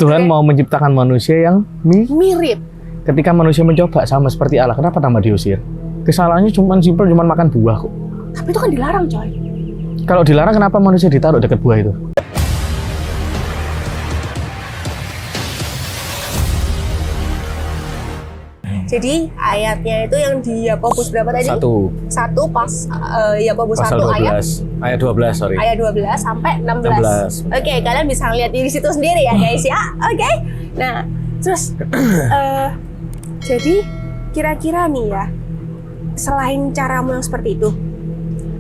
Tuhan mau menciptakan manusia yang mirip. Ketika manusia mencoba sama seperti Allah, kenapa tambah diusir? Kesalahannya cuma simpel, cuma makan buah kok. Tapi itu kan dilarang, coy. Kalau dilarang, kenapa manusia ditaruh dekat buah itu? Jadi ayatnya itu yang di Yakobus berapa tadi? Satu pas Yakobus 1 ayat 12, sorry. Ayat 12 sampai 16. Oke, kalian bisa lihat di situ sendiri ya guys ya. Oke. Nah, terus jadi kira-kira nih ya, selain caramu yang seperti itu,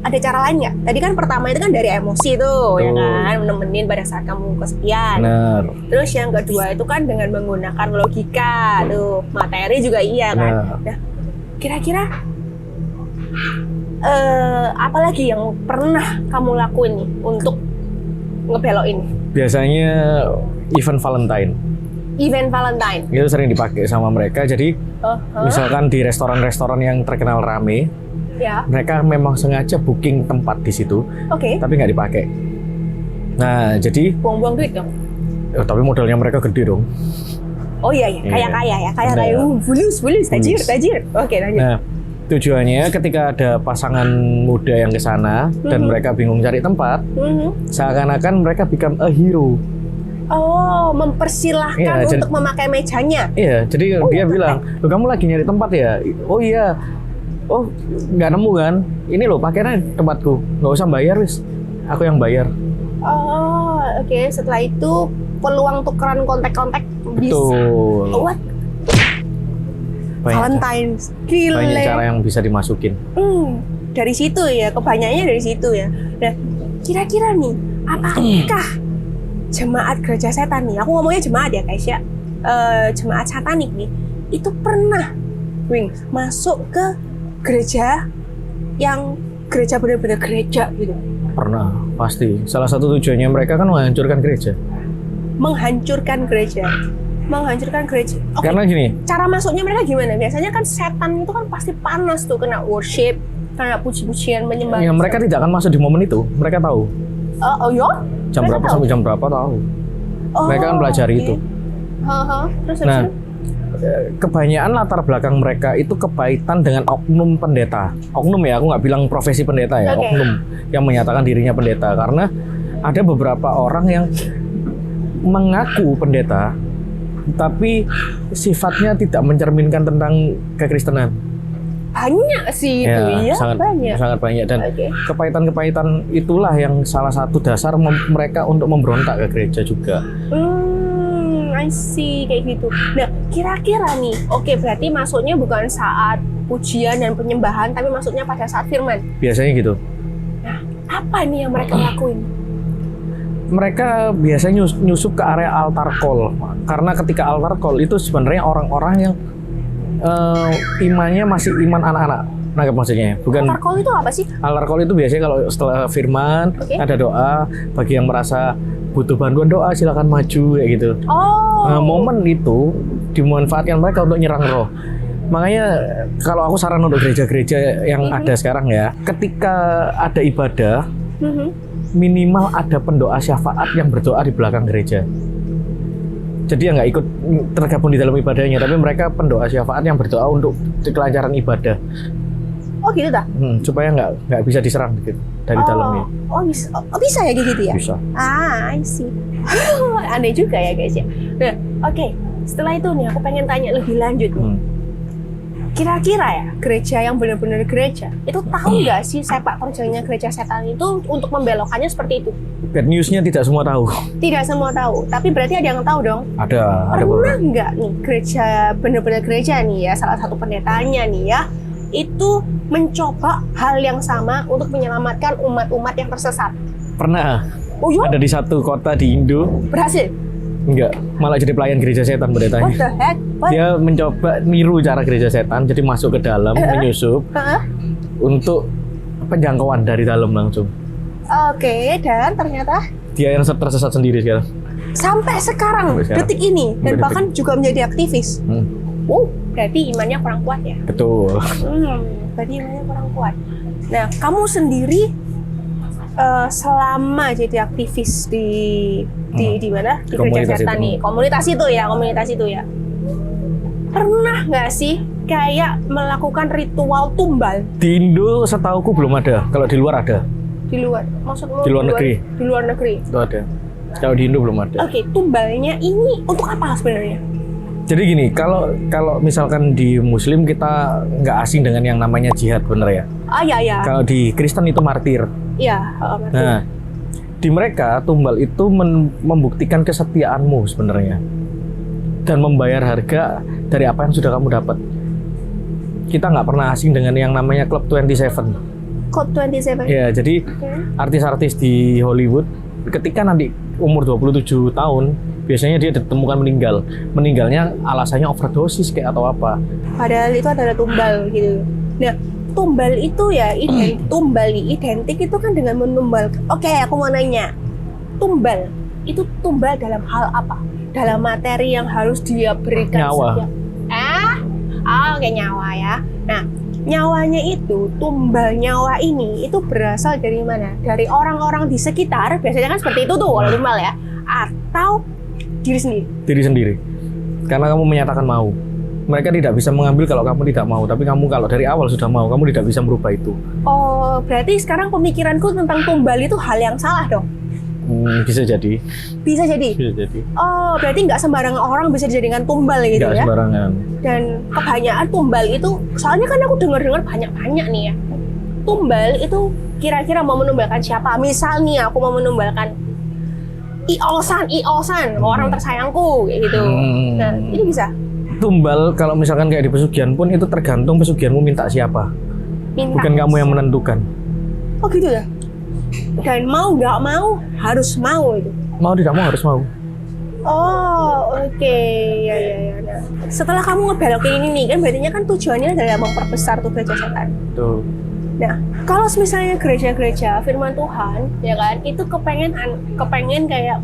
ada cara lain nggak? Tadi kan pertama itu kan dari emosi tuh, ya kan, nemenin pada saat kamu kesepian. Bener. Terus yang kedua itu kan dengan menggunakan logika, tuh materi juga iya kan. Nah, kira-kira apa lagi yang pernah kamu lakuin nih untuk ngebelokin? Biasanya event Valentine. Event Valentine. Itu sering dipakai sama mereka. Jadi misalkan di restoran-restoran yang terkenal rame, ya. Mereka memang sengaja booking tempat di situ, tapi nggak dipakai. Nah, jadi buang-buang duit dong. Tapi modalnya mereka gede dong. Oh iya, kaya bulus, tajir. Oke, lanjut. Nah, tujuannya ketika ada pasangan muda yang ke sana dan mereka bingung cari tempat, seakan-akan mereka become a hero. Oh, mempersilahkan untuk memakai mejanya. Iya, jadi dia bilang, "Loh, kamu lagi nyari tempat ya?" "Oh iya." "Oh, nggak nemu kan? Ini loh, pakainya tempatku. Nggak usah bayar, wis. Aku yang bayar." Oh, oke. Setelah itu peluang tukeran kontak-kontak bisa. What? Valentine's. Gile. Banyak cara yang bisa dimasukin. Dari situ ya, kebanyakannya dari situ ya. Nah, kira-kira nih, apakah jemaat gereja setan nih? Aku ngomongnya jemaat ya, guys ya. Jemaat satanik nih, itu pernah masuk ke gereja yang gereja benar-benar gereja gitu? Pernah, pasti. Salah satu tujuannya mereka kan menghancurkan gereja. Menghancurkan gereja. Okay. Karena gini. Cara masuknya mereka gimana? Biasanya kan setan itu kan pasti panas tuh, kena worship, kena puji-pujian, menyembah. Ya, mereka tidak akan masuk di momen itu. Mereka tahu. Oh ya? Jam berapa sampai jam berapa tahu. Mereka kan pelajari itu. Terus nah, kebanyakan latar belakang mereka itu kepaitan dengan oknum pendeta. Oknum ya, aku nggak bilang profesi pendeta ya, oknum yang menyatakan dirinya pendeta. Karena ada beberapa orang yang mengaku pendeta, tapi sifatnya tidak mencerminkan tentang kekristenan. Banyak sih itu ya, sangat banyak. Dan kepahitan-kepahitan itulah yang salah satu dasar mereka untuk memberontak ke gereja juga. I see, kayak gitu. Nah, kira-kira nih, berarti masuknya bukan saat pujian dan penyembahan, tapi masuknya pada saat firman. Biasanya gitu. Nah, apa nih yang mereka lakuin? Mereka biasanya nyusup ke area altar call. Karena ketika altar call itu sebenarnya orang-orang yang imannya masih iman anak-anak. Nah, maksudnya bukan. Altar call itu apa sih? Altar call itu biasanya kalau setelah firman ada doa, bagi yang merasa butuh bantuan doa silakan maju kayak gitu. Momen itu dimanfaatkan mereka untuk nyerang roh. Makanya kalau aku saran untuk gereja-gereja yang ada sekarang ya, ketika ada ibadah, minimal ada pendoa syafaat yang berdoa di belakang gereja. Jadi ya nggak ikut tergabung di dalam ibadahnya, tapi mereka pendoa syafaat yang berdoa untuk kelancaran ibadah. Oh gitu dah? Supaya nggak bisa diserang gitu dari dalamnya. Bisa ya gitu ya? Bisa. I see. Aneh juga ya guys ya. Nah, setelah itu nih aku pengen tanya lebih lanjut nih. Kira-kira ya gereja yang benar-benar gereja itu tahu nggak sih sepak terjangnya gereja setan itu untuk membelokkannya seperti itu? Bad newsnya tidak semua tahu. Tidak semua tahu, tapi berarti ada yang tahu dong. Ada. Pernah nggak nih gereja benar-benar gereja nih ya, salah satu pendetanya nih ya, itu mencoba hal yang sama untuk menyelamatkan umat-umat yang tersesat? Pernah. Ada di satu kota di Indo. Berhasil? Enggak, malah jadi pelayan gereja setan pendetanya. What the heck? Dia mencoba niru cara gereja setan, jadi masuk ke dalam, menyusup untuk penjangkauan dari dalam langsung. Dan ternyata dia yang tersesat sendiri sekarang. Sampai sekarang. Detik ini, dan bahkan juga menjadi aktivis. Berarti imannya kurang kuat ya? Betul. Berarti imannya kurang kuat. Nah, kamu sendiri selama jadi aktivis di di mana di gereja Komunitas setan itu. nih, komunitas itu ya. Pernah nggak sih kayak melakukan ritual tumbal Di Indo setauku belum ada. Kalau di luar ada. di luar? Maksudmu Di luar negeri. Di luar negeri. Itu ada. Kalau di Indo belum ada. Oke, tumbalnya ini untuk apa sebenarnya? Jadi gini, kalau misalkan di Muslim kita nggak asing dengan yang namanya jihad, bener ya? Ah ya. Kalau di Kristen itu martir. Iya, ngerti. Nah, di mereka tumbal itu membuktikan kesetiaanmu sebenarnya dan membayar harga dari apa yang sudah kamu dapat. Kita nggak pernah asing dengan yang namanya Club 27. Club 27. Ya, jadi artis-artis di Hollywood ketika nanti umur 27 tahun biasanya dia ditemukan meninggal. Meninggalnya alasannya overdosis kayak atau apa. Padahal itu adalah tumbal gitu. Nah, tumbal itu ya identik itu kan dengan menumbal. Oke, aku mau nanya. Tumbal itu tumbal dalam hal apa? Dalam materi yang harus dia berikan Nyawa. Oke, nyawa ya. Nah, nyawanya itu, tumbal nyawa ini itu berasal dari mana? Dari orang-orang di sekitar, biasanya kan seperti itu tuh kalau tumbal ya. Atau diri sendiri? Diri sendiri. Karena kamu menyatakan mau. Mereka tidak bisa mengambil kalau kamu tidak mau, tapi kamu kalau dari awal sudah mau, kamu tidak bisa merubah itu. Oh, berarti sekarang pemikiranku tentang tumbal itu hal yang salah dong? Bisa jadi. Bisa jadi? Bisa jadi. Oh, berarti nggak sembarangan orang bisa dijadikan tumbal gitu Nggak ya? sembarangan. Dan kebanyakan tumbal itu, soalnya kan aku dengar-dengar banyak-banyak nih ya. Tumbal itu kira-kira mau menumbalkan siapa? Misal nih aku mau menumbalkan Iosan, orang tersayangku kayak gitu. Nah, itu bisa? Tumbal kalau misalkan kayak di pesugihan pun itu tergantung pesugihanmu minta siapa. Minta. Bukan kamu yang menentukan. Oh gitu ya? Dan mau nggak mau harus mau itu. Mau tidak mau harus mau. Oh, oke. Ya. Nah, setelah kamu ngebelokin ini nih, kan berarti kan tujuannya adalah memperbesar tuh gereja setan. Tuh. Nah, kalau misalnya gereja-gereja firman Tuhan, ya kan, itu kepengen kayak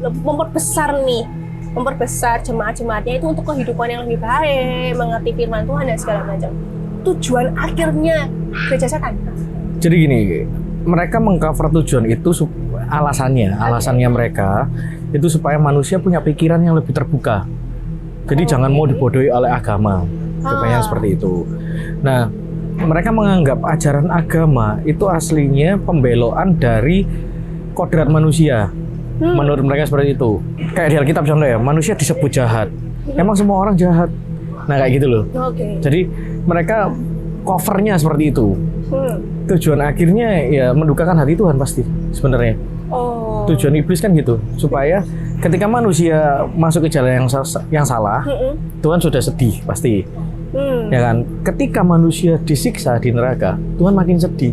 memperbesar jemaat-jemaatnya itu untuk kehidupan yang lebih baik, mengerti firman Tuhan dan segala macam. Tujuan akhirnya gereja setan. Jadi gini, mereka mengcover tujuan itu alasannya mereka itu supaya manusia punya pikiran yang lebih terbuka. Jadi jangan mau dibodohi oleh agama. Kebanyakan seperti itu. Nah, mereka menganggap ajaran agama itu aslinya pembeloan dari kodrat manusia. Menurut mereka seperti itu. Kayak di Alkitab contoh ya, manusia disebut jahat. Emang semua orang jahat. Nah, kayak gitu loh. Jadi mereka covernya seperti itu. Tujuan akhirnya ya mendukakan hati Tuhan pasti sebenarnya. Tujuan iblis kan gitu, supaya ketika manusia masuk ke jalan yang salah, Tuhan sudah sedih pasti. Ya kan? Ketika manusia disiksa di neraka, Tuhan makin sedih.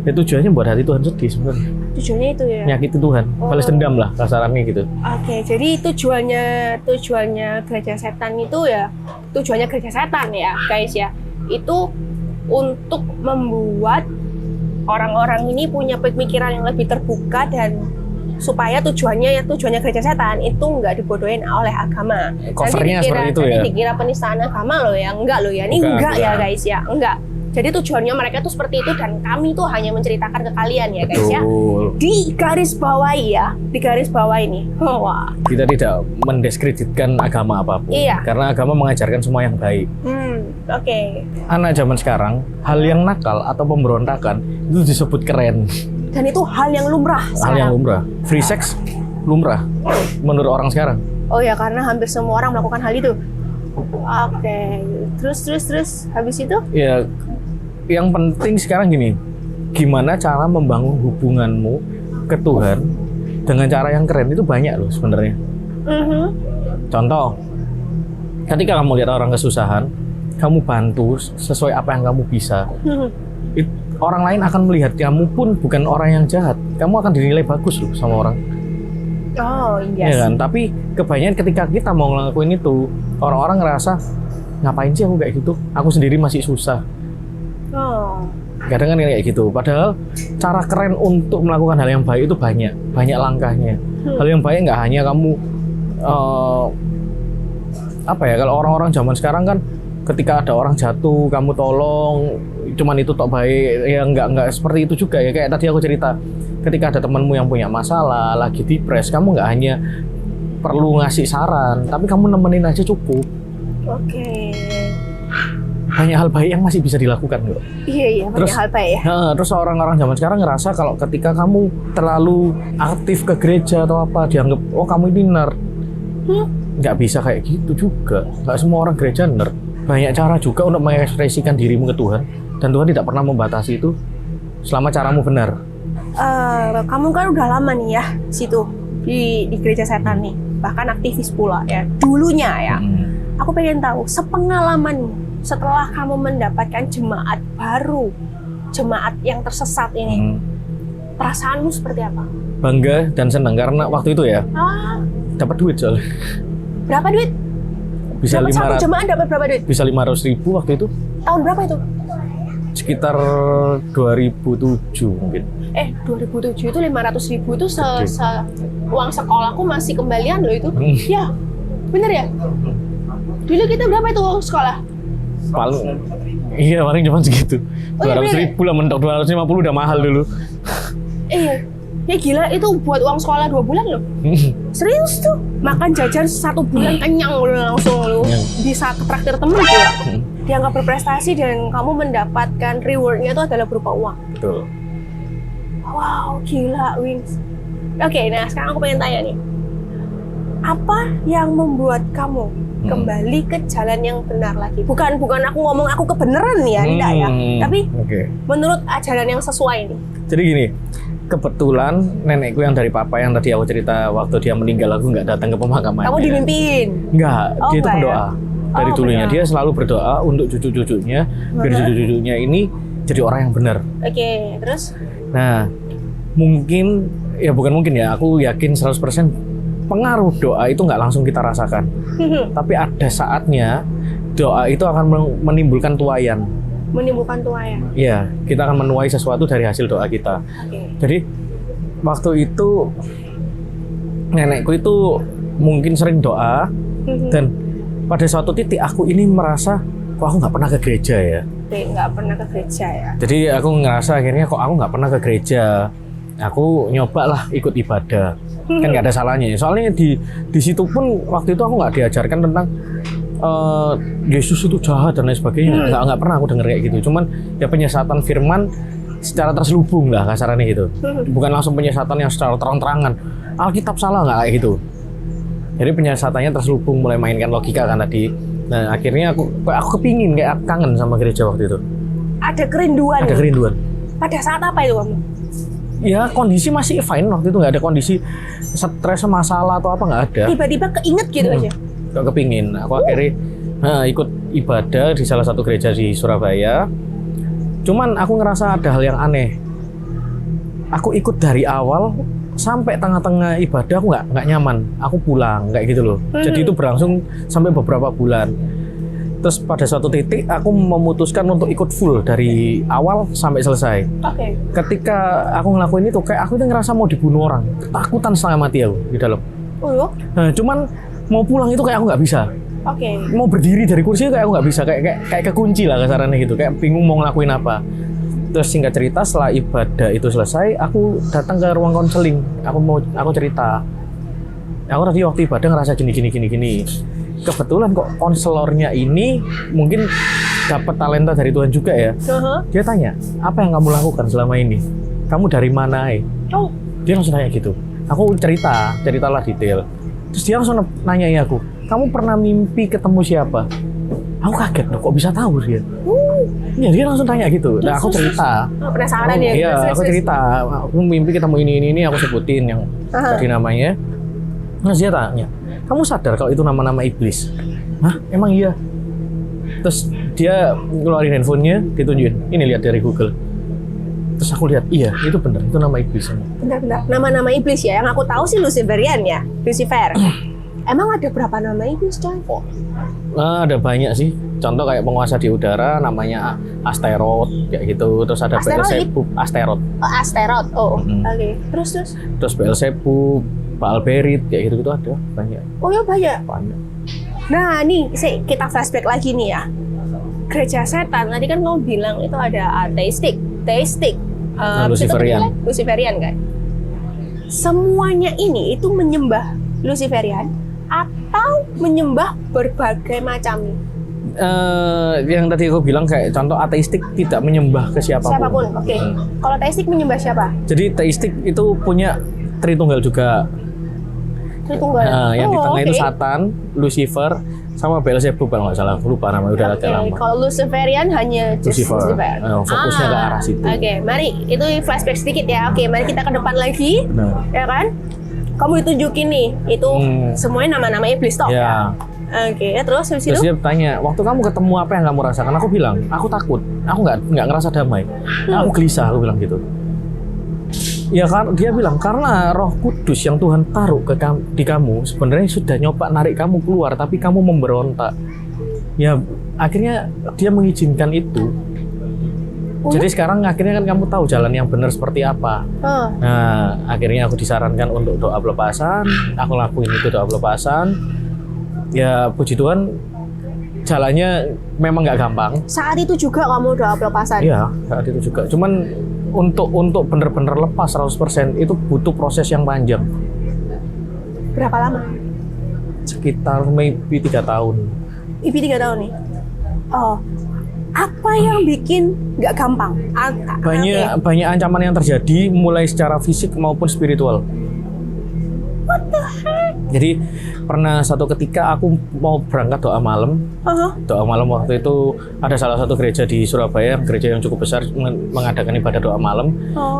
Ya tujuannya buat hati Tuhan sedih sebenarnya. Tujuannya itu ya. Nyakiti Tuhan, balas dendam lah kasarannya gitu. Oke, jadi tujuannya gereja setan itu ya, tujuannya gereja setan ya, guys ya. Itu untuk membuat orang-orang ini punya pemikiran yang lebih terbuka dan supaya tujuannya gereja setan itu nggak dibodohin oleh agama. Covernya seperti itu ya. Nanti dikira penistaan agama loh ya, enggak loh ya. Ini enggak ya guys ya, enggak. Jadi tujuannya mereka tuh seperti itu dan kami tuh hanya menceritakan ke kalian ya guys ya. Di garis bawah ini. Wah. Kita tidak mendiskreditkan agama apapun. Iya. Karena agama mengajarkan semua yang baik. Oke. Anak zaman sekarang, hal yang nakal atau pemberontakan itu disebut keren. Dan itu hal yang lumrah sekarang. Hal yang lumrah. Free sex lumrah menurut orang sekarang. Oh ya, karena hampir semua orang melakukan hal itu. Oke. Terus habis itu? Ya, yang penting sekarang gini, gimana cara membangun hubunganmu ke Tuhan dengan cara yang keren itu banyak loh sebenarnya. Contoh, ketika kamu lihat orang kesusahan, kamu bantu sesuai apa yang kamu bisa. Orang lain akan melihat kamu pun bukan orang yang jahat. Kamu akan dinilai bagus loh sama orang. Oh iya. Ya kan? Tapi kebanyakan ketika kita mau ngelakuin itu, orang-orang ngerasa ngapain sih aku kayak gitu? Aku sendiri masih susah. Kadang kan kayak gitu. Padahal cara keren untuk melakukan hal yang baik itu banyak langkahnya. Hal yang baik nggak hanya kamu kalau orang-orang zaman sekarang kan ketika ada orang jatuh kamu tolong, cuman itu tok baik. Ya nggak seperti itu juga ya. Kayak tadi aku cerita ketika ada temanmu yang punya masalah, lagi depres, kamu nggak hanya perlu ngasih saran, tapi kamu nemenin aja cukup. Oke. Banyak hal baik yang masih bisa dilakukan kok. Iya, banyak hal baik ya. Terus orang-orang zaman sekarang ngerasa kalau ketika kamu terlalu aktif ke gereja atau apa, dianggap, oh kamu ini nerd. Nggak bisa kayak gitu juga. Nggak semua orang gereja nerd. Banyak cara juga untuk mengekspresikan dirimu ke Tuhan. Dan Tuhan tidak pernah membatasi itu selama caramu benar. Kamu kan udah lama nih ya situ di gereja setan nih. Bahkan aktivis pula ya. Dulunya ya. Aku pengen tahu, sepengalamanmu setelah kamu mendapatkan jemaat baru, jemaat yang tersesat ini, perasaanmu seperti apa? Bangga dan senang karena waktu itu ya dapat duit soalnya. Berapa duit? Bisa dapat 500. Satu jemaat dapat berapa duit? Bisa 500.000 waktu itu. Tahun berapa itu? Sekitar 2007 mungkin. 2007 itu 500.000 itu uang sekolahku masih kembalian loh itu. Ya, bener ya? Dulu kita berapa itu uang sekolah? Paling cuma segitu. 200.000 lah, mentok 250 udah mahal dulu. Iya, ya gila itu buat uang sekolah 2 bulan loh. Serius tuh, makan jajan 1 bulan kenyang loh langsung lo. Bisa traktir temen pula. Dianggap berprestasi dan kamu mendapatkan rewardnya itu adalah berupa uang. Betul. Wow, gila Wings. Oke, nah sekarang aku pengen tanya nih. Apa yang membuat kamu kembali ke jalan yang benar lagi? Bukan aku ngomong aku kebenaran nih ya, tidak ya. Tapi menurut ajaran yang sesuai nih. Jadi gini, kebetulan nenekku yang dari papa yang tadi aku cerita waktu dia meninggal aku nggak datang ke pemakaman. Kamu dimimpiin? Nggak, dia itu pendoa. Ya? Dari dulunya dia selalu berdoa untuk cucu-cucunya, biar cucu-cucunya ini jadi orang yang benar. Oke, terus? Nah, mungkin, ya bukan mungkin ya, aku yakin 100% pengaruh doa itu nggak langsung kita rasakan. Tapi ada saatnya doa itu akan menimbulkan tuaian. Menimbulkan tuaian? Iya, kita akan menuai sesuatu dari hasil doa kita. Jadi, waktu itu nenekku itu mungkin sering doa, dan pada suatu titik aku ini merasa, kok aku nggak pernah ke gereja ya? Nggak pernah ke gereja ya? Jadi aku ngerasa akhirnya kok aku nggak pernah ke gereja. Aku nyoba lah ikut ibadah. Kan nggak ada salahnya. Soalnya di situ pun waktu itu aku nggak diajarkan tentang Yesus itu jahat dan lain sebagainya. Nggak pernah aku denger kayak gitu. Cuman ya penyesatan firman secara terselubung lah kasarannya gitu. Bukan langsung penyesatan yang secara terang-terangan. Alkitab salah nggak kayak gitu. Jadi penyesatannya terselubung, mulai mainkan logika kan tadi. Nah akhirnya aku kepingin, kayak aku kangen sama gereja waktu itu. Ada kerinduan? Ada kerinduan. Pada saat apa itu kamu? Ya kondisi masih fine waktu itu, nggak ada kondisi stres, masalah atau apa, nggak ada. Tiba-tiba keinget gitu aja? Gak kepingin. Aku akhirnya ikut ibadah di salah satu gereja di Surabaya. Cuman aku ngerasa ada hal yang aneh. Aku ikut dari awal sampai tengah-tengah ibadah aku nggak nyaman. Aku pulang kayak gitu loh. Jadi itu berlangsung sampai beberapa bulan. Terus pada suatu titik aku memutuskan untuk ikut full dari awal sampai selesai. Ketika aku ngelakuin itu, kayak aku itu ngerasa mau dibunuh orang, ketakutan setengah mati aku di dalam. Nah, cuman mau pulang itu kayak aku nggak bisa. Mau berdiri dari kursi kayak aku nggak bisa, kayak kekunci lah kasarannya gitu, kayak bingung mau ngelakuin apa. Terus singkat cerita, setelah ibadah itu selesai, aku datang ke ruang konseling. Aku cerita. Aku tadi waktu ibadah ngerasa gini. Kebetulan kok konselornya ini mungkin dapat talenta dari Tuhan juga ya. Dia tanya, apa yang kamu lakukan selama ini? Kamu dari mana? Dia langsung nanya gitu. Aku ceritalah detail. Terus dia langsung nanyain aku, kamu pernah mimpi ketemu siapa? Aku kaget loh, kok bisa tahu dia? Ya dia langsung tanya gitu. Nah aku cerita. Penasaran ya? Iya, aku cerita. Aku mimpi ketemu ini, aku sebutin yang tadi namanya. Nah dia tanya, kamu sadar kalau itu nama-nama iblis? Hah? Emang iya? Terus dia ngeluarin handphonenya, ditunjukin. Ini lihat dari Google. Terus aku lihat, iya itu benar, itu nama iblis. Bentar. Nama-nama iblis ya? Yang aku tahu sih Luciferian ya? Lucifer. Emang ada berapa nama iblis, coy? Nah, ada banyak sih. Contoh kayak penguasa di udara namanya Asteroid kayak gitu. Terus ada Beelzebub, Asteroid. Asteroid. Oke. Terus Beelzebub, Baalberit kayak gitu ada banyak. Oh ya banyak. Nah, nih kita flashback lagi nih ya. Gereja setan tadi kan kamu bilang itu ada teistik, Luciferian kan? semuanya ini itu menyembah Luciferian atau menyembah berbagai macam? Yang tadi aku bilang kayak contoh ateistik tidak menyembah ke siapapun. Siapapun, oke. Kalau teistik menyembah siapa? Jadi teistik itu punya Tritunggal juga. Tritunggal. Yang di tengah itu Satan, Lucifer, sama Beelzebub kalau nggak salah. Aku lupa namanya, udah agak lama. Kalau Luciferian hanya Lucifer. Fokusnya ke arah situ. Oke, mari itu flashback sedikit ya. Oke, mari kita ke depan lagi. Nah. Ya kan? Kamu ditunjukin nih, itu semuanya nama-nama iblis toh. Ya. Oke, terus habis itu? Terus dia bertanya, waktu kamu ketemu apa yang kamu rasakan? Aku bilang, aku takut. Aku nggak ngerasa damai. Aku gelisah, aku bilang gitu. Ya kan, dia bilang karena Roh Kudus yang Tuhan taruh di kamu sebenarnya sudah nyoba narik kamu keluar, tapi kamu memberontak. Ya akhirnya dia mengizinkan itu. Jadi sekarang akhirnya kan kamu tahu jalan yang benar seperti apa. Nah akhirnya aku disarankan untuk doa pelepasan. Aku lakuin itu doa pelepasan. Ya puji Tuhan jalannya memang nggak gampang. Saat itu juga kamu doa pelepasan? Iya saat itu juga. Cuman untuk benar-benar lepas 100% itu butuh proses yang panjang. Berapa lama? Sekitar maybe 3 tahun. Maybe 3 tahun nih? Oh, apa yang bikin nggak gampang? Banyak ancaman yang terjadi mulai secara fisik maupun spiritual. What the heck? Jadi pernah satu ketika aku mau berangkat doa malam. Doa malam waktu itu ada salah satu gereja di Surabaya, gereja yang cukup besar mengadakan ibadah doa malam.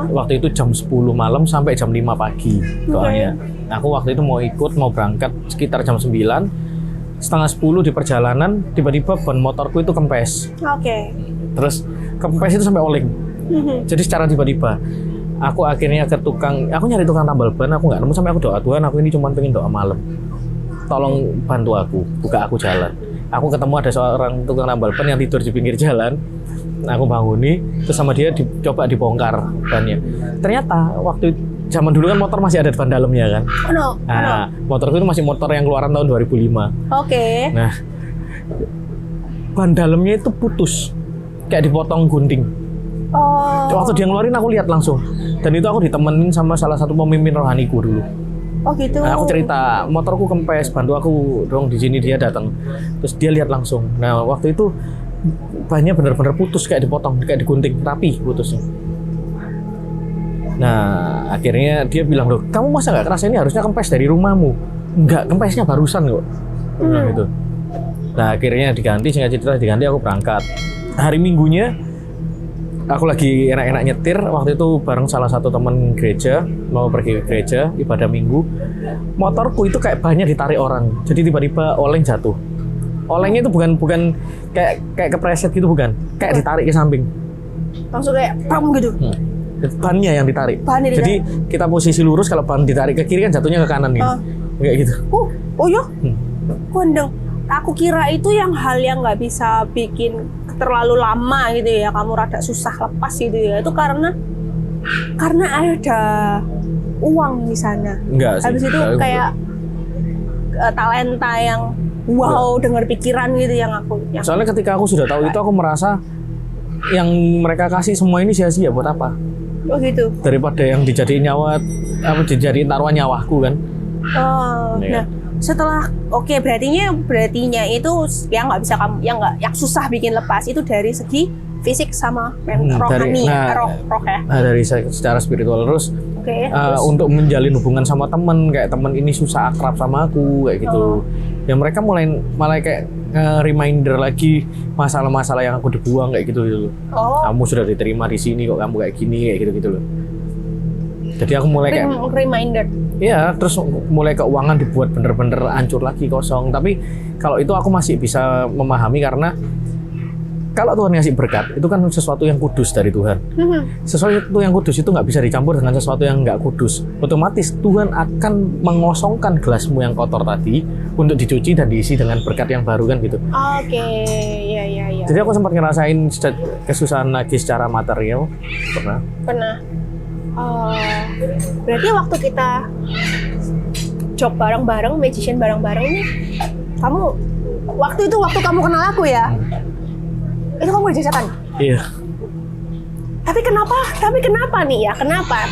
Waktu itu jam 10 malam sampai jam 5 pagi doanya. Aku waktu itu mau berangkat sekitar jam 9. Setengah 10 di perjalanan tiba-tiba ban motorku itu kempes. Terus kempes itu sampai oleng. Jadi secara tiba-tiba aku akhirnya aku nyari tukang tambal ban, aku nggak nemu sampai aku doa, Tuhan aku ini cuma pengen doa malam, tolong bantu aku, buka aku jalan. Aku ketemu ada seorang tukang tambal ban yang tidur di pinggir jalan. Nah, aku banguni, terus sama dia coba dibongkar bannya. Ternyata waktu zaman dulu kan motor masih ada ban dalamnya kan. Nah, motorku itu masih motor yang keluaran tahun 2005. Nah, ban dalamnya itu putus, kayak dipotong gunting. Waktu dia ngeluarin aku lihat langsung, dan itu aku ditemenin sama salah satu pemimpin rohaniku dulu. Gitu. Nah, aku cerita motorku kempes, bantu aku dong di sini. Dia datang, terus dia lihat langsung. Nah waktu itu bannya benar-benar putus, kayak dipotong, kayak digunting, rapi putusnya. Nah akhirnya dia bilang, loh kamu masa nggak kerasa ini harusnya kempes dari rumahmu? Enggak, kempesnya barusan kok. Gitu. Nah akhirnya diganti, singkat cerita diganti, aku berangkat. Hari Minggunya aku lagi enak-enak nyetir, waktu itu bareng salah satu teman gereja, mau pergi ke gereja, ibadah minggu. Motorku itu kayak bannya ditarik orang, jadi tiba-tiba oleng jatuh. Olengnya itu bukan kayak kepreset gitu, bukan, kayak ditarik ke samping. Langsung kayak pam gitu. Bannya yang ditarik. Jadi kita posisi lurus, kalau ban ditarik ke kiri kan jatuhnya ke kanan gitu. Kayak gitu. Oh ya? Kondeng. Aku kira itu hal yang nggak bisa bikin terlalu lama gitu ya, kamu rada susah lepas gitu ya, itu karena ada uang di sana. Enggak sih. Habis itu kayak talenta yang dengar pikiran gitu yang aku. Soalnya ketika aku sudah tahu itu, aku merasa yang mereka kasih semua ini sia-sia buat apa? Gitu. Daripada yang dijadiin dijadiin taruhan nyawaku kan. Nah, setelah berartinya itu yang nggak bisa kamu, yang susah bikin lepas itu dari segi fisik sama rohani, roh ya. Nah, dari secara spiritual terus. Untuk menjalin hubungan sama temen, kayak temen ini susah akrab sama aku kayak gitu. Ya mereka mulai kayak reminder lagi masalah-masalah yang aku dibuang kayak gitu. Kamu sudah diterima di sini kok kamu kayak gini, kayak gitu loh. Jadi aku mulai kayak reminder. Iya, terus mulai keuangan dibuat bener-bener hancur lagi, kosong. Tapi kalau itu aku masih bisa memahami, karena kalau Tuhan ngasih berkat, itu kan sesuatu yang kudus dari Tuhan. Sesuatu yang kudus itu nggak bisa dicampur dengan sesuatu yang nggak kudus. Otomatis Tuhan akan mengosongkan gelasmu yang kotor tadi untuk dicuci dan diisi dengan berkat yang baru kan gitu. Iya. Jadi aku sempat ngerasain kesusahan lagi secara material. Pernah. Berarti waktu kita job bareng-bareng, magician bareng-bareng nih, waktu kamu kenal aku ya, itu kamu kerja setan? Iya. Tapi kenapa nih ya?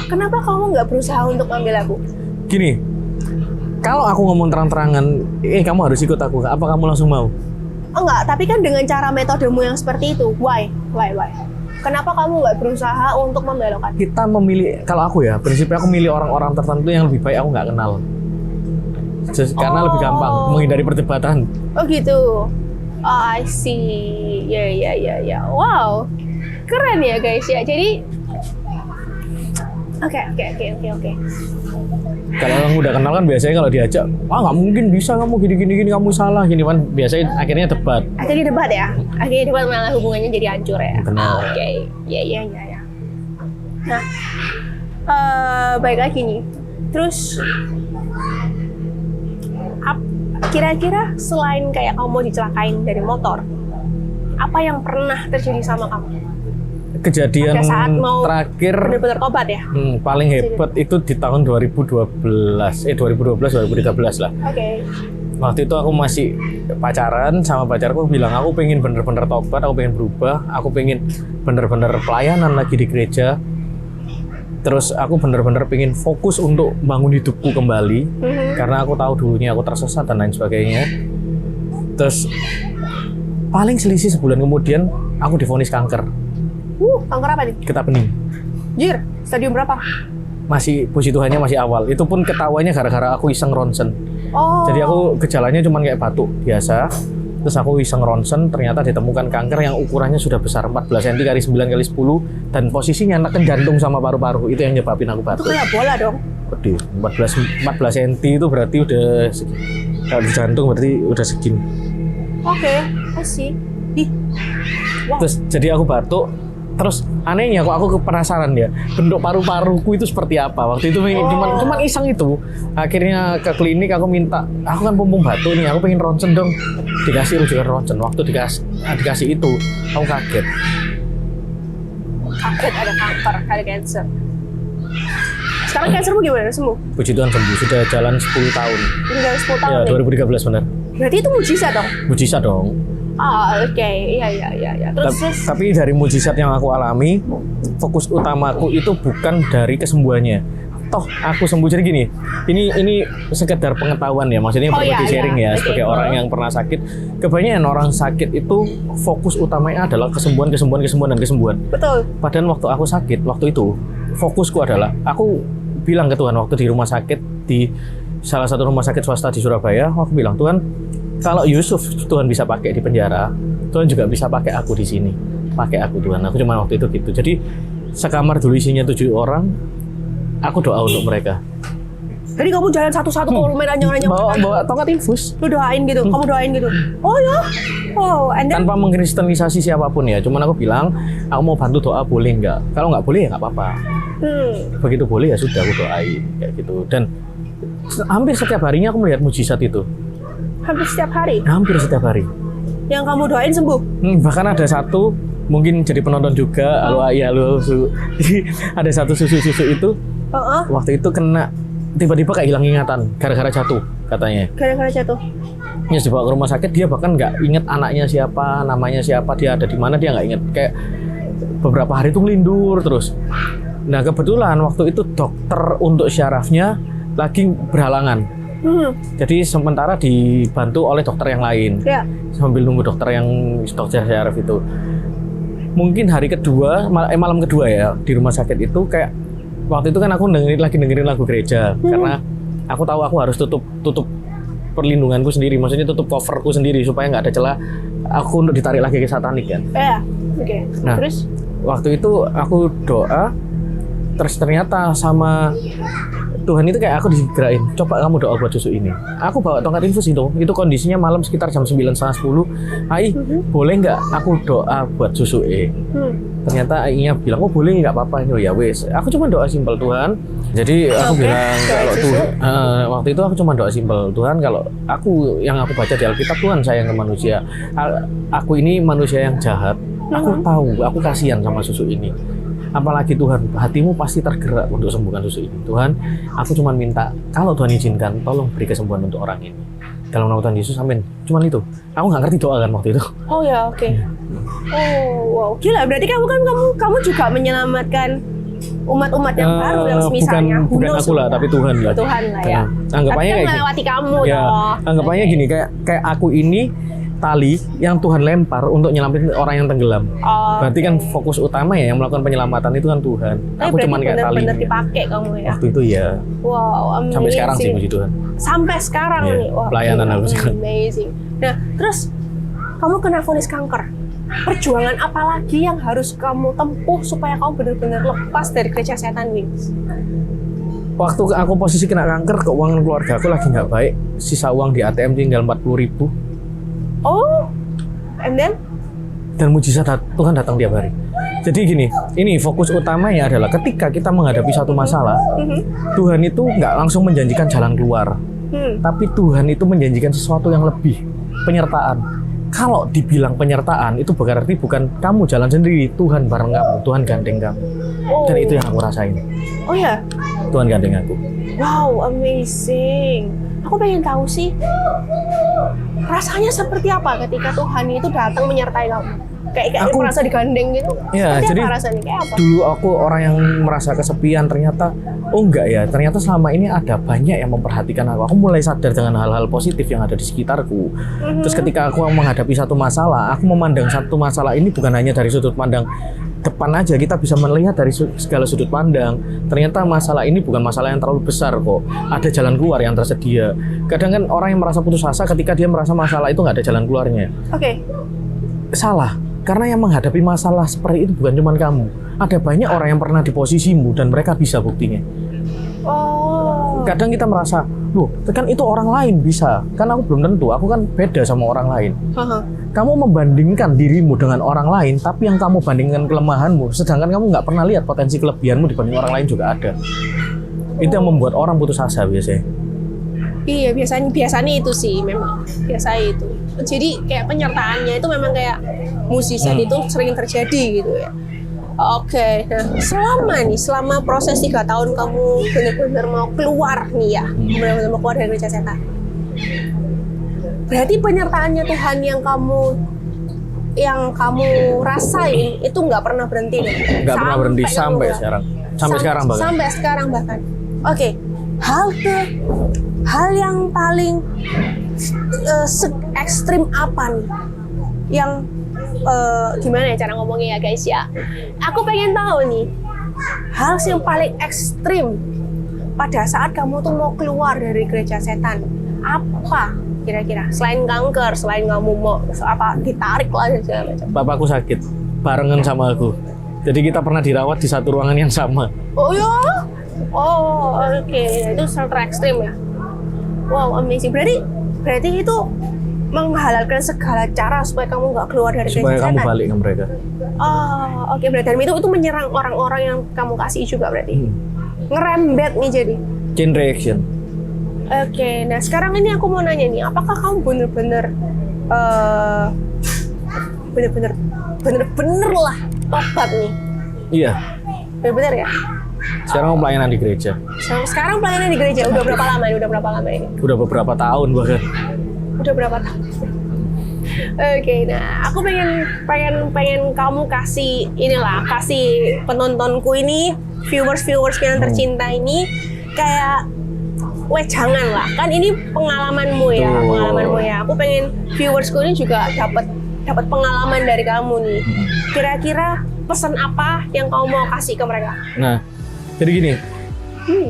Kenapa kamu nggak berusaha untuk ambil aku? Gini, kalau aku ngomong terang-terangan, kamu harus ikut aku. Apa kamu langsung mau? Enggak, tapi kan dengan cara metodemu yang seperti itu. Why? Kenapa kamu nggak berusaha untuk membelokkan? Kita memilih, kalau aku ya, prinsipnya aku milih orang-orang tertentu yang lebih baik aku nggak kenal. Karena lebih gampang menghindari perdebatan. Oh gitu. Oh, I see. Ya. Wow. Keren ya guys ya. Jadi Oke. Kalau orang udah kenal kan biasanya kalau diajak, nggak mungkin bisa kamu gini kamu salah gini kan, biasanya akhirnya debat. Akhirnya debat malah hubungannya jadi hancur ya. Benar. Oke. Ya. Nah, baik lagi nih. Terus kira-kira selain kayak kamu dicelakain dari motor, apa yang pernah terjadi sama kamu? Kejadian terakhir benar-benar tobat ya? Paling hebat itu di tahun 2013 lah. Oke. Waktu itu aku masih pacaran sama pacarku, bilang aku pengen bener-bener tobat, aku pengen berubah, aku pengen bener-bener pelayanan lagi di gereja. Terus aku bener-bener pengen fokus untuk bangun hidupku kembali, karena aku tahu dulunya aku tersesat dan lain sebagainya. Terus paling selisih sebulan kemudian aku divonis kanker. Kanker apa nih? Getah bening. Jir, stadium berapa? Masih, puji Tuhannya masih awal. Itu pun ketawanya gara-gara aku iseng ronsen. Jadi aku gejalanya cuma kayak batuk biasa. Terus aku iseng ronsen, ternyata ditemukan kanker yang ukurannya sudah besar, 14 cm x 9 x 10, dan posisinya neken jantung sama paru-paru. Itu yang nyebabin aku batuk. Itu kayak bola dong. Gede, 14 cm itu berarti udah segini. Kalau di jantung berarti udah segini. Oke, kasih. Wow. Terus jadi aku batuk. Terus anehnya kok aku penasaran ya, bentuk paru-paruku itu seperti apa. Waktu itu cuman iseng itu. Akhirnya ke klinik, aku minta, aku kan pumpung batu nih, aku pengen ronsen dong. Dikasih rujukan ronsen. Waktu dikasih itu, aku kaget. Kaget ada kanker, ada cancer. Sekarang cancermu gimana? Sembuh? Puji Tuhan sembuh, sudah jalan 10 tahun. Udah jalan 10 tahun ya, 2013 benar. Berarti itu mujizat dong? Mujizat dong. Oke. Iya. Terus tapi dari mujizat yang aku alami, fokus utamaku itu bukan dari kesembuhannya. Toh aku sembuh, jadi gini. Ini sekedar pengetahuan ya, maksudnya berbagi sharing ya, sebagai orang yang pernah sakit. Kebanyakan orang sakit itu fokus utamanya adalah kesembuhan. Betul. Padahal waktu aku sakit, waktu itu fokusku adalah aku bilang ke Tuhan waktu di rumah sakit, di salah satu rumah sakit swasta di Surabaya, aku bilang, Tuhan, kalau Yusuf Tuhan bisa pakai di penjara, Tuhan juga bisa pakai aku di sini. Pakai aku Tuhan. Aku cuma waktu itu gitu. Jadi sekamar dulu isinya 7 orang, aku doa untuk mereka. Jadi kamu jalan satu-satu ke rumah nanya-nanya. Bawa tongkat infus. Lu doain gitu, kamu doain gitu. Oh ya? Oh, and then... Tanpa mengkristenisasi siapapun ya. Cuman aku bilang, aku mau bantu doa, boleh nggak? Kalau nggak boleh ya nggak apa-apa. Begitu boleh ya sudah, aku doain kayak gitu. Dan hampir setiap harinya aku melihat mujizat itu. Hampir setiap hari? Hampir setiap hari. Yang kamu doain sembuh? Bahkan ada satu, mungkin jadi penonton juga, halo. Ada satu susu itu, waktu itu kena, tiba-tiba kayak hilang ingatan, gara-gara jatuh katanya. Gara-gara jatuh? Ya, dibawa ke rumah sakit, dia bahkan nggak inget anaknya siapa, namanya siapa, dia ada di mana, dia nggak inget. Kayak beberapa hari itu ngelindur terus. Nah kebetulan waktu itu dokter untuk syarafnya lagi berhalangan. Jadi sementara dibantu oleh dokter yang lain, sambil nunggu dokter syaraf itu. Mungkin hari kedua, malam kedua ya di rumah sakit itu, kayak waktu itu kan aku dengerin lagu gereja, karena aku tahu aku harus tutup perlindunganku sendiri, maksudnya tutup coverku sendiri supaya nggak ada celah aku untuk ditarik lagi ke satanik kan. Oke. Nah, terus waktu itu aku doa, terus ternyata sama Tuhan itu kayak aku digerakin, coba kamu doa buat susu ini. Aku bawa tongkat infus itu kondisinya malam sekitar jam 9:30. Ai, boleh nggak aku doa buat susu Ternyata Ainya bilang, oh boleh, nggak apa-apa. Ya wes, aku cuma doa simpel, Tuhan. Jadi aku bilang kalau Tuhan, waktu itu aku cuma doa simpel, Tuhan, kalau yang aku baca di Alkitab, Tuhan sayang ke manusia. Aku ini manusia yang jahat. Aku tahu, aku kasihan sama susu ini. Apalagi Tuhan, hatimu pasti tergerak untuk sembuhkan susu ini. Tuhan, aku cuma minta, kalau Tuhan izinkan, tolong beri kesembuhan untuk orang ini. dalam nama Tuhan Yesus, amin. Cuman itu, aku nggak ngerti doa kan waktu itu. Oh ya, oke. Oh, wow, gila. Berarti kamu juga menyelamatkan umat-umat yang baru yang misalnya bukan aku lah, tapi Tuhan lah. Tuhan lah ya. Anggapannya tapi kayak melewati kamu ya, toh. anggapannya gini, kayak aku ini tali yang Tuhan lempar untuk nyelamatin orang yang tenggelam. Berarti kan fokus utama ya yang melakukan penyelamatan itu kan Tuhan. Aku cuma kayak tali. Bener-bener dipakai kamu ya. Waktu itu ya. Wow, amazing. Sampai sekarang sih puji Tuhan. Sampai sekarang Yeah, nih. Wah, pelayanan aku sekarang. Amazing. Nah, terus kamu kena vonis kanker. Perjuangan apa lagi yang harus kamu tempuh supaya kamu benar-benar lepas dari gereja setan Wings? Waktu aku posisi kena kanker, keuangan keluarga aku lagi nggak baik. Sisa uang di ATM tinggal 40.000. Oh, and then? Dan mujizat Tuhan datang tiap hari. Jadi gini, ini fokus utamanya adalah ketika kita menghadapi satu masalah, Tuhan itu nggak langsung menjanjikan jalan keluar, tapi Tuhan itu menjanjikan sesuatu yang lebih, penyertaan. Kalau dibilang penyertaan, itu berarti bukan kamu jalan sendiri, Tuhan bareng kamu, Tuhan gandeng kamu. Dan itu yang aku rasain. Oh ya? Tuhan gandeng aku. Wow, amazing. Aku pengen tahu sih, rasanya seperti apa ketika Tuhan itu datang menyertai kamu? Kayak aku merasa digandeng gitu. Ya, jadi apa rasanya? Kayak apa? Dulu aku orang yang merasa kesepian, ternyata oh enggak ya, ternyata selama ini ada banyak yang memperhatikan aku. Aku mulai sadar dengan hal-hal positif yang ada di sekitarku. Terus ketika aku menghadapi satu masalah, aku memandang satu masalah ini bukan hanya dari sudut pandang depan aja, kita bisa melihat dari segala sudut pandang. Ternyata masalah ini bukan masalah yang terlalu besar kok. Ada jalan keluar yang tersedia. Kadang kan orang yang merasa putus asa ketika dia merasa masalah itu nggak ada jalan keluarnya. Oke. Salah. Karena yang menghadapi masalah seperti itu bukan cuma kamu. Ada banyak orang yang pernah di posisimu dan mereka bisa buktinya. Oh. Kadang kita merasa, loh, kan itu orang lain bisa. Kan aku belum tentu, aku kan beda sama orang lain. Kamu membandingkan dirimu dengan orang lain, tapi yang kamu bandingkan kelemahanmu, sedangkan kamu nggak pernah lihat potensi kelebihanmu dibanding orang lain juga ada. Itu yang membuat orang putus asa biasanya. Iya, biasanya itu sih memang. Biasa itu. Jadi kayak penyertaannya itu memang kayak musisi itu sering terjadi gitu ya. Oke, nah selama proses 3 tahun kamu benar-benar mau keluar nih ya, benar-benar mau keluar dari gereja setan. Berarti penyertaannya Tuhan yang kamu rasain itu nggak pernah berhenti dong? Nggak pernah berhenti sampai sekarang. Sampai sekarang bahkan. Oke, hal yang paling ekstrim apa nih? Yang gimana ya cara ngomongnya ya guys ya? Aku pengen tahu nih, hal yang paling ekstrim pada saat kamu tuh mau keluar dari gereja setan. Apa kira-kira? Selain kanker, selain kamu mau ditarik lah dan segala macam. Bapakku sakit, barengan sama aku. Jadi kita pernah dirawat di satu ruangan yang sama. Oh ya? Oh oke. Itu sangat ekstrim ya. Wow, amazing. Berarti itu menghalalkan segala cara supaya kamu nggak keluar dari gereja setan. Supaya kamu balik ke mereka. Oh, oke. Berarti itu menyerang orang-orang yang kamu kasih juga berarti. Ngerembet nih jadi. Chain reaction. Oke. Nah sekarang ini aku mau nanya nih, apakah kamu bener-bener lah tobat nih? Iya. Bener-bener ya? Sekarang pelayanan di gereja. Sekarang pelayanan di gereja udah berapa lama ini? Udah beberapa tahun bahkan. Udah berapa tahun? Oke, nah aku pengen kamu kasih penontonku ini, viewers yang tercinta ini kayak jangan lah, kan ini pengalamanmu ya. Aku pengen viewersku ini juga dapat pengalaman dari kamu nih. Kira-kira pesan apa yang kamu mau kasih ke mereka? Nah, jadi gini,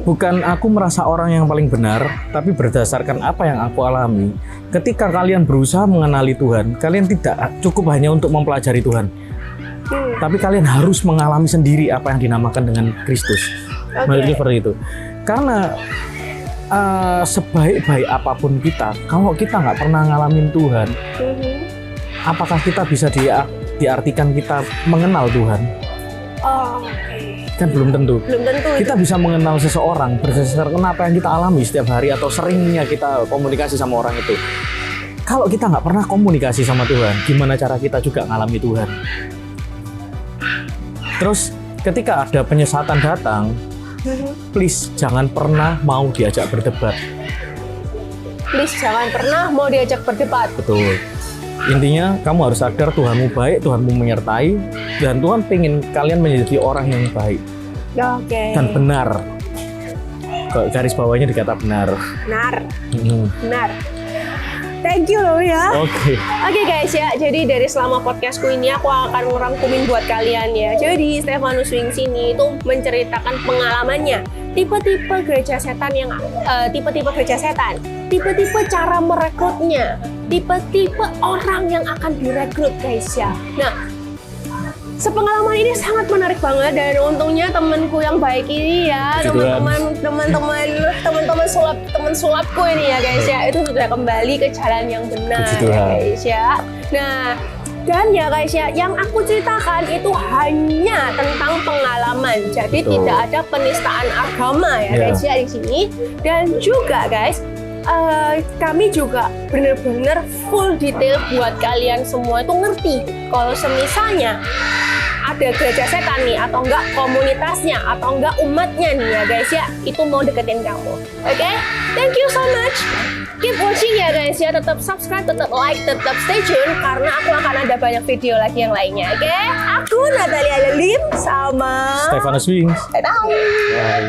bukan aku merasa orang yang paling benar, tapi berdasarkan apa yang aku alami. Ketika kalian berusaha mengenali Tuhan, kalian tidak cukup hanya untuk mempelajari Tuhan, tapi kalian harus mengalami sendiri apa yang dinamakan dengan Kristus. Menurutku seperti itu. Karena sebaik-baik apapun kita, kalau kita nggak pernah ngalamin Tuhan, apakah kita bisa diartikan kita mengenal Tuhan? Kan belum tentu. Kita bisa mengenal seseorang berdasarkan apa yang kita alami setiap hari atau seringnya kita komunikasi sama orang itu. Kalau kita nggak pernah komunikasi sama Tuhan, gimana cara kita juga ngalami Tuhan? Terus ketika ada penyesatan datang, please jangan pernah mau diajak berdebat. please jangan pernah mau diajak berdebat. Betul. Intinya kamu harus sadar Tuhanmu baik, Tuhanmu menyertai, dan Tuhan pengen kalian menjadi orang yang baik Oke. dan benar. Garis bawahnya dikata benar. Benar. Benar. Thank you loh ya. Oke. Oke guys ya, jadi dari selama podcastku ini aku akan ngerangkumin buat kalian ya. Jadi Stefanus Wings ini itu menceritakan pengalamannya, tipe-tipe gereja setan yang tipe-tipe gereja setan, tipe-tipe cara merekrutnya, tipe-tipe orang yang akan direkrut guys ya. Nah, sepengalaman ini sangat menarik banget dan untungnya temanku yang baik ini ya, teman sulapku ini ya guys ya, itu sudah kembali ke jalan yang benar guys ya. Nah, dan ya guys ya, yang aku ceritakan itu hanya tentang pengalaman. Jadi tidak ada penistaan agama ya guys ya di sini. Dan juga guys, kami juga bener-bener full detail buat kalian semua itu ngerti kalau semisalnya ada gereja setan nih, atau enggak komunitasnya, atau enggak umatnya nih ya guys ya, itu mau deketin kamu. Oke? Thank you so much. Keep watching ya guys ya, tetap subscribe, tetap like, tetap stay tune karena aku akan ada banyak video lagi yang lainnya. Oke? Aku Natalia Lim sama Stefanus Wings. Bye.